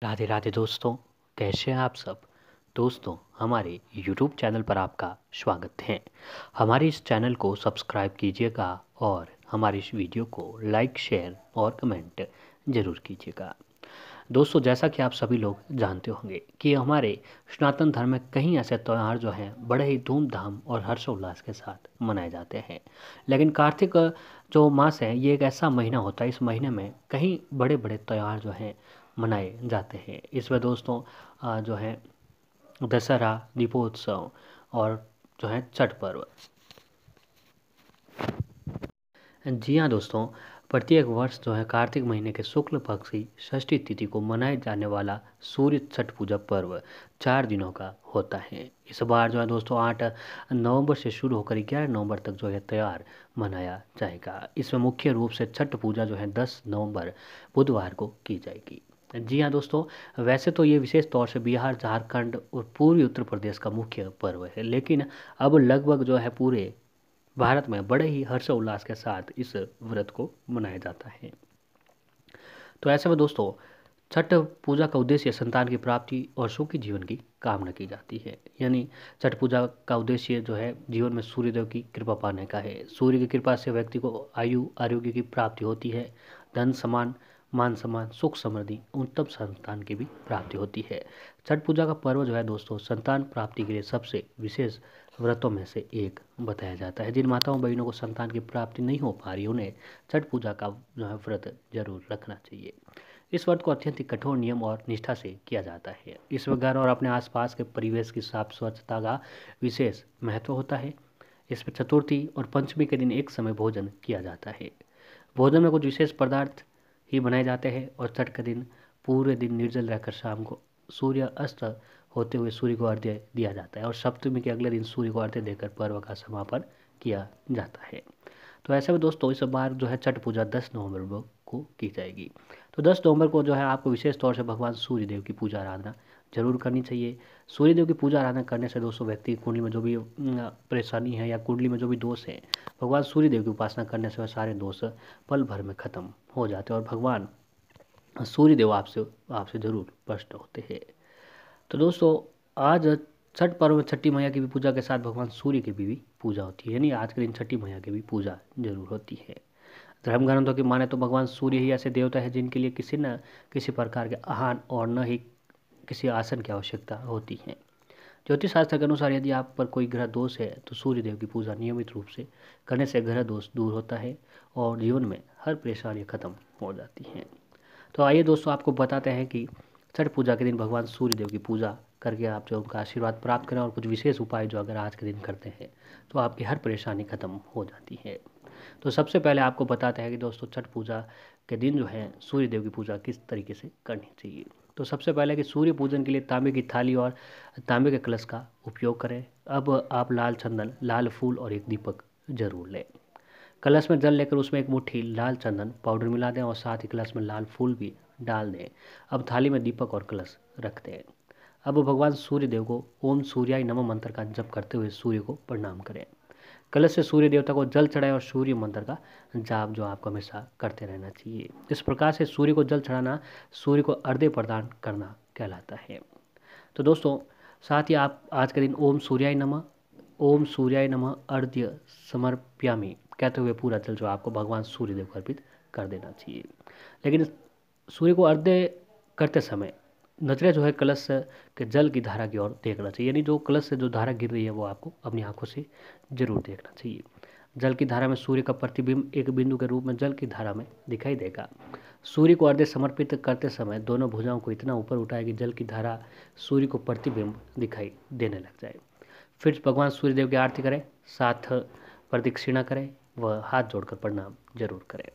राधे राधे दोस्तों। कैसे हैं आप सब। दोस्तों, हमारे YouTube चैनल पर आपका स्वागत है। हमारे इस चैनल को सब्सक्राइब कीजिएगा और हमारे इस वीडियो को लाइक शेयर और कमेंट ज़रूर कीजिएगा। दोस्तों, जैसा कि आप सभी लोग जानते होंगे कि हमारे सनातन धर्म में कई ऐसे त्यौहार जो हैं बड़े ही धूमधाम और हर्षोल्लास के साथ मनाए जाते हैं। लेकिन कार्तिक जो मास है ये एक ऐसा महीना होता है, इस महीने में कई बड़े बड़े त्यौहार जो हैं मनाए जाते हैं। इसमें दोस्तों जो है दशहरा, दीपोत्सव और जो है छठ पर्व। जी हाँ दोस्तों, प्रत्येक वर्ष जो है कार्तिक महीने के शुक्ल पक्ष की षष्ठी तिथि को मनाए जाने वाला सूर्य छठ पूजा पर्व 4 दिनों का होता है। इस बार जो है दोस्तों 8 नवंबर से शुरू होकर 11 नवंबर तक जो है त्यौहार मनाया जाएगा। इसमें मुख्य रूप से छठ पूजा जो है 10 नवंबर बुधवार को की जाएगी। जी हाँ दोस्तों, वैसे तो ये विशेष तौर से बिहार, झारखंड और पूर्वी उत्तर प्रदेश का मुख्य पर्व है, लेकिन अब लगभग जो है पूरे भारत में बड़े ही हर्षोल्लास के साथ इस व्रत को मनाया जाता है। तो ऐसे में दोस्तों छठ पूजा का उद्देश्य संतान की प्राप्ति और सुखी जीवन की कामना की जाती है। यानी छठ पूजा का उद्देश्य जो है जीवन में सूर्यदेव की कृपा पाने का है। सूर्य की कृपा से व्यक्ति को आयु आरोग्य की प्राप्ति होती है, धन समान मान सम्मान सुख समृद्धि उत्तम संतान की भी प्राप्ति होती है। छठ पूजा का पर्व जो है दोस्तों संतान प्राप्ति के लिए सबसे विशेष व्रतों में से एक बताया जाता है। जिन माताओं बहनों को संतान की प्राप्ति नहीं हो पा रही उन्हें छठ पूजा का जो है व्रत जरूर रखना चाहिए। इस व्रत को अत्यंत ही कठोर नियम और निष्ठा से किया जाता है। इस घर और अपने आसपास के परिवेश की साफ स्वच्छता का विशेष महत्व होता है। इसमें चतुर्थी और पंचमी के दिन एक समय भोजन किया जाता है। भोजन में कुछ विशेष पदार्थ ही बनाए जाते हैं और छठ के दिन पूरे दिन निर्जल रहकर शाम को सूर्य अस्त होते हुए सूर्य को अर्घ्य दिया जाता है और सप्तमी के अगले दिन सूर्य को अर्घ्य देकर पर्व का समापन किया जाता है। तो ऐसे में दोस्तों इस बार जो है छठ पूजा 10 नवंबर को की जाएगी। तो 10 नवंबर को जो है आपको विशेष तौर से भगवान सूर्य देव की पूजा आराधना जरूर करनी चाहिए। सूर्य देव की पूजा आराधना करने से दोस्तों व्यक्ति की कुंडली में जो भी परेशानी है या कुंडली में जो भी दोष है, भगवान सूर्य देव की उपासना करने से वह सारे दोष पल भर में खत्म हो जाते हैं और भगवान सूर्य देव आपसे आपसे जरूर प्रसन्न होते हैं। तो दोस्तों आज छठ पर्व में छठी मैया की भी पूजा के साथ भगवान सूर्य की भी पूजा होती है। यानी आज के दिन छठी मैया की भी पूजा जरूर होती है। धर्म ग्रंथों की माने तो भगवान सूर्य ही ऐसे देवता है जिनके लिए किसी न किसी प्रकार के आहार और न ही किसी आसन की आवश्यकता होती है। ज्योतिष शास्त्र के अनुसार यदि आप पर कोई ग्रह दोष है तो सूर्य देव की पूजा नियमित रूप से करने से ग्रह दोष दूर होता है और जीवन में हर परेशानी खत्म हो जाती है। तो आइए दोस्तों आपको बताते हैं कि छठ पूजा के दिन भगवान सूर्य देव की पूजा करके आप जो उनका आशीर्वाद प्राप्त करें और कुछ विशेष उपाय जो अगर आज के दिन करते हैं तो आपकी हर परेशानी खत्म हो जाती है। तो सबसे पहले आपको बताते हैं कि दोस्तों छठ पूजा के दिन जो है सूर्य देव की पूजा किस तरीके से करनी चाहिए। तो सबसे पहले कि सूर्य पूजन के लिए तांबे की थाली और तांबे के कलश का उपयोग करें। अब आप लाल चंदन, लाल फूल और एक दीपक जरूर लें। कलश में जल लेकर उसमें एक मुट्ठी लाल चंदन पाउडर मिला दें और साथ ही कलश में लाल फूल भी डाल दें। अब थाली में दीपक और कलश रख दें। अब भगवान सूर्य देव को ओम सूर्याय नमः मंत्र का जप करते हुए सूर्य को प्रणाम करें। कलश से सूर्य देवता को जल चढ़ाएं और सूर्य मंत्र का जाप जो आपको हमेशा करते रहना चाहिए। इस प्रकार से सूर्य को जल चढ़ाना सूर्य को अर्घ्य प्रदान करना कहलाता है। तो दोस्तों साथ ही आप आज के दिन ओम सूर्याय नमः अर्घ्य समर्प्यामि कहते हुए पूरा जल जो आपको भगवान सूर्य देव को अर्पित कर देना चाहिए। लेकिन सूर्य को अर्घ्य करते समय नजरें जो है कलश के जल की धारा की ओर देखना चाहिए। यानी जो कलश से जो धारा गिर रही है वो आपको अपनी आंखों से जरूर देखना चाहिए। जल की धारा में सूर्य का प्रतिबिंब एक बिंदु के रूप में जल की धारा में दिखाई देगा। सूर्य को अर्घ्य समर्पित करते समय दोनों भुजाओं को इतना ऊपर उठाए कि जल की धारा सूर्य को प्रतिबिंब दिखाई देने लग जाए। फिर भगवान सूर्यदेव की आरती करें, साथ प्रदक्षिणा करें व हाथ जोड़कर प्रणाम जरूर करें।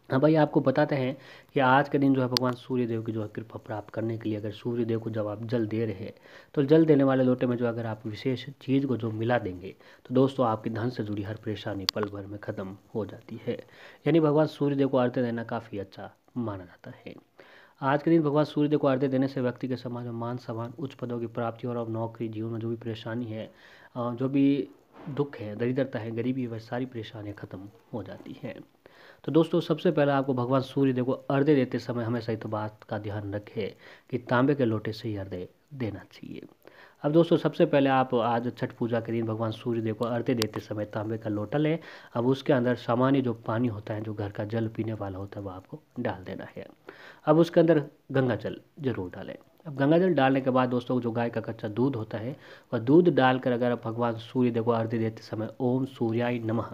हाँ भाई, आपको बताते हैं कि आज के दिन जो है भगवान सूर्य देव की जो है कृपा प्राप्त करने के लिए अगर सूर्य देव को जब आप जल दे रहे हैं तो जल देने वाले लोटे में जो अगर आप विशेष चीज़ को जो मिला देंगे तो दोस्तों आपकी धन से जुड़ी हर परेशानी पल भर में ख़त्म हो जाती है। यानी भगवान सूर्य देव को अर्घ्य देना काफ़ी अच्छा माना जाता है। आज के दिन भगवान सूर्य देव को अर्घ्य देने से व्यक्ति के समाज में मान सम्मान, उच्च पदों की प्राप्ति और अब नौकरी, जीवन में जो भी परेशानी है, जो भी दुख है, दरिद्रता है, गरीबी है, वह सारी परेशानियाँ खत्म हो जाती हैं। तो दोस्तों सबसे पहले आपको भगवान सूर्य देव को अर्घ्य देते समय हमेशा इस बात का ध्यान रखें कि तांबे के लोटे से ही अर्घ्य देना चाहिए। अब दोस्तों सबसे पहले आप आज छठ पूजा के दिन भगवान सूर्य देव को अर्घ्य देते समय तांबे का लोटा लें। अब उसके अंदर सामान्य जो पानी होता है, जो घर का जल पीने वाला होता है, वो आपको डाल देना है। अब उसके अंदर गंगा जल जरूर डालें। अब गंगा जल डालने के बाद दोस्तों जो गाय का कच्चा दूध होता है, वह दूध डालकर अगर आप भगवान सूर्य देव को अर्घ्य देते समय ओम सूर्याय नमः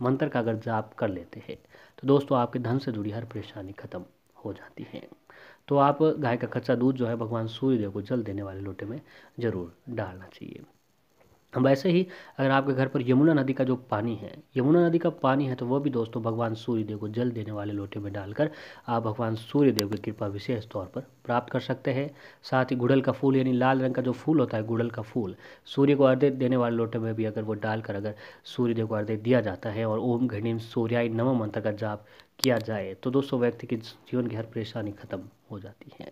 मंत्र का अगर जाप कर लेते हैं तो दोस्तों आपके धन से जुड़ी हर परेशानी खत्म हो जाती है। तो आप गाय का कच्चा दूध जो है भगवान सूर्य देव को जल देने वाले लोटे में ज़रूर डालना चाहिए। वैसे ही अगर आपके घर पर यमुना नदी का जो पानी है, यमुना नदी का पानी है, तो वो भी दोस्तों भगवान सूर्य देव को जल देने वाले लोटे में डालकर आप भगवान सूर्य देव की कृपा विशेष तौर पर प्राप्त कर सकते हैं। साथ ही गुड़हल का फूल यानी लाल रंग का जो फूल होता है, गुड़हल का फूल, सूर्य को अर्घ्य देने वाले लोटे में भी अगर वो डालकर अगर सूर्य देव को अर्घ्य दिया जाता है और ओम घृणीम सूर्याय नमः मंत्र का जाप किया जाए तो दोस्तों व्यक्ति के जीवन की हर परेशानी खत्म हो जाती है।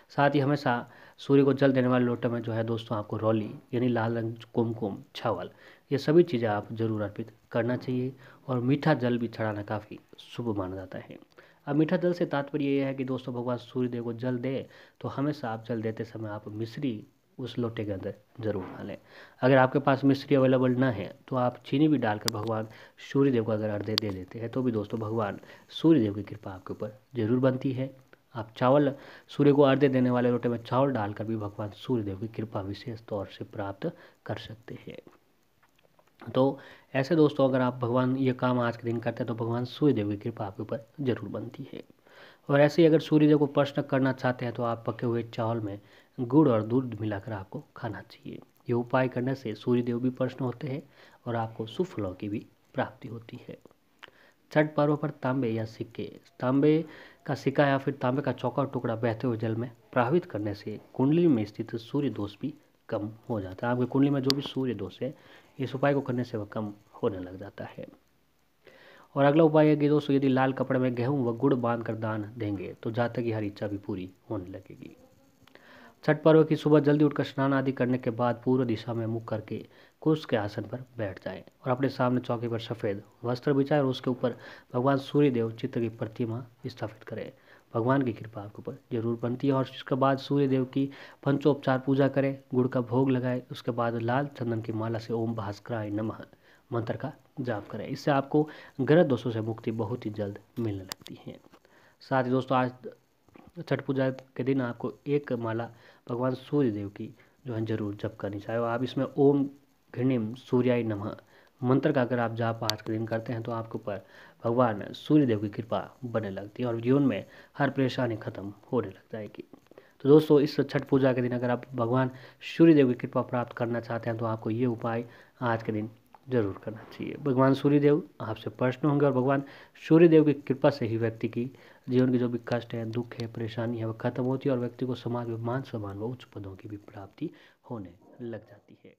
साथ ही हमेशा सूर्य को जल देने वाले लोटे में जो है दोस्तों आपको रौली यानी लाल रंग, कुमकुम, छावल, ये सभी चीज़ें आप जरूर अर्पित करना चाहिए। और मीठा जल भी चढ़ाना काफ़ी शुभ माना जाता है। अब मीठा जल से तात्पर्य ये है कि दोस्तों भगवान सूर्य देव को जल दे तो हमेशा आप जल देते समय आप मिश्री उस लोटे के अंदर जरूर डालें। अगर आपके पास मिश्री अवेलेबल ना है तो आप चीनी भी डालकर भगवान सूर्य देव को अगर अर्घ्य दे देते हैं तो भी दोस्तों भगवान सूर्य देव की कृपा आपके ऊपर जरूर बनती है। आप चावल सूर्य को अर्घ्य देने वाले लोटे में चावल डालकर भी भगवान सूर्य देव की कृपा विशेष तौर से प्राप्त कर सकते हैं। तो ऐसे दोस्तों अगर आप भगवान ये काम आज के दिन करते हैं तो भगवान सूर्य देव की कृपा आपके ऊपर जरूर बनती है। और ऐसे ही अगर सूर्य देव को प्रश्न करना चाहते हैं तो आप पके हुए चावल में गुड़ और दूध मिलाकर आपको खाना चाहिए। ये उपाय करने से सूर्य देव भी प्रसन्न होते हैं और आपको शुभ फलों की भी प्राप्ति होती है। छठ पर्व पर तांबे या सिक्के, तांबे का सिक्का या फिर तांबे का चौका टुकड़ा बहते हुए जल में प्रवाहित करने से कुंडली में स्थित सूर्य दोष भी कम हो जाता है। आपकी कुंडली में जो भी सूर्य दोष है, इस उपाय को करने से वह कम होने लग जाता है। और अगला उपाय है कि दोस्तों यदि लाल कपड़े में गेहूं व गुड़ बांध कर दान देंगे तो जातक की हर इच्छा भी पूरी होने लगेगी। छठ पर्व की सुबह जल्दी उठकर स्नान आदि करने के बाद पूर्व दिशा में मुख करके कुश के आसन पर बैठ जाएं और अपने सामने चौकी पर सफ़ेद वस्त्र बिछाएं और उसके ऊपर भगवान सूर्य देव चित्र की प्रतिमा स्थापित करें। भगवान की कृपा आपके ऊपर जरूर बनती है। और उसके बाद सूर्य देव की पंचोपचार पूजा करें, गुड़ का भोग लगाएं, उसके बाद लाल चंदन की माला से ओम भास्कराय नमः मंत्र का जाप करें। इससे आपको ग्रह दोषों से मुक्ति बहुत ही जल्द मिलने लगती है। साथ ही दोस्तों आज छठ पूजा के दिन आपको एक माला भगवान सूर्य देव की जो है जरूर जप करनी चाहिए। और आप इसमें ओम घृणीम सूर्याय नमः मंत्र का अगर आप जाप आज के दिन करते हैं तो आपके ऊपर भगवान सूर्य देव की कृपा बनने लगती है और जीवन में हर परेशानी खत्म होने लग जाएगी। तो दोस्तों इस छठ पूजा के दिन अगर आप भगवान सूर्य देव की कृपा प्राप्त करना चाहते हैं तो आपको ये उपाय आज के दिन जरूर करना चाहिए। भगवान सूर्यदेव आपसे प्रसन्न होंगे और भगवान सूर्यदेव की कृपा से ही व्यक्ति की जीवन के जो भी कष्ट है, दुख है, परेशानी है, वह खत्म होती है और व्यक्ति को समाज में मान सम्मान व उच्च पदों की भी प्राप्ति होने लग जाती है।